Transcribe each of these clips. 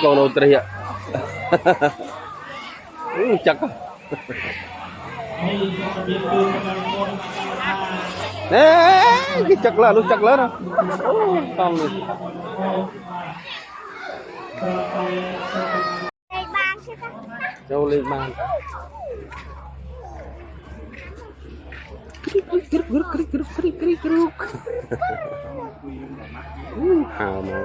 câu đầu tri ạ. Chắc nè cái chắc là lúc chắc lớn đâu con châu lên bàn hào mà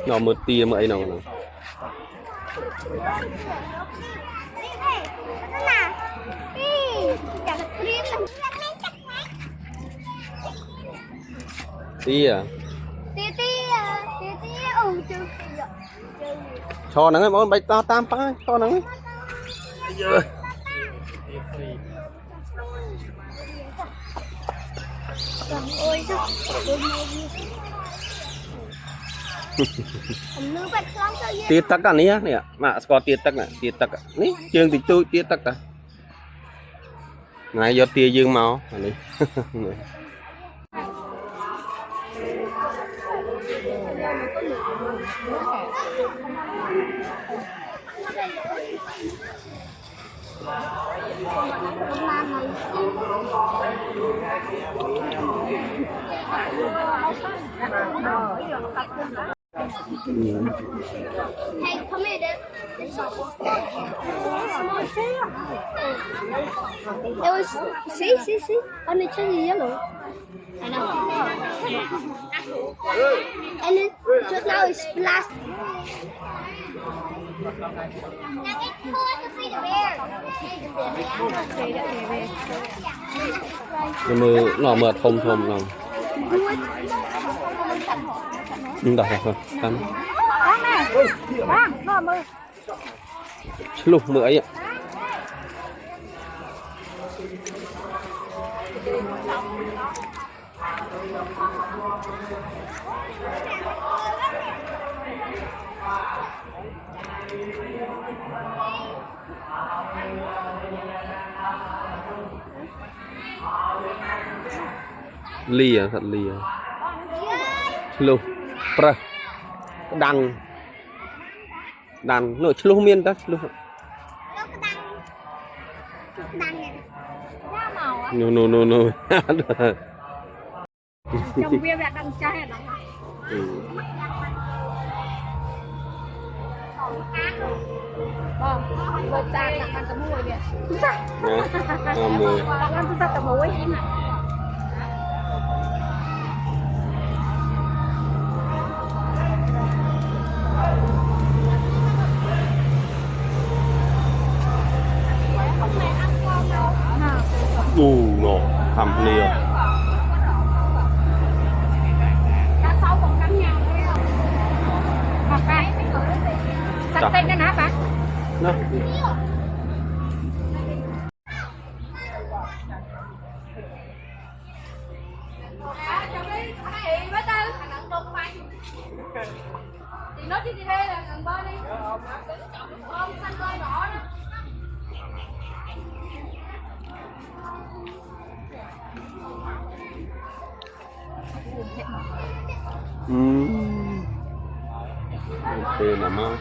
nhỏ một tia mà ấy nào nào tia cho nắng món bạch ta tam pa cho nắng tiết tắc cả ní nè mà có tiết tắc ní chương thì tôi tiết tắc cả này do tia dương màu này Hey, come here, Dad. It was, see, on the tree yellow. I know. And it just now it's plastic. mưa nọ mượt thôm lòng đọc rồi ăn lục mưa ấy ạ lìa thật lìa lục pra đằng nổi lục miên ta lục no Trong viên là đằng trai đó. Vợ cha là ăn tấm muối kìa. Muối. Ăn tấm muối. Nọ thầm lìa Cá sấu còn cắn nhau đấy không? Hoặc cái sạch xanh cái nắp hả? Nó thì nó đi đây là gần bên đi. Ôm xanh đôi đỏ đó. ok là mau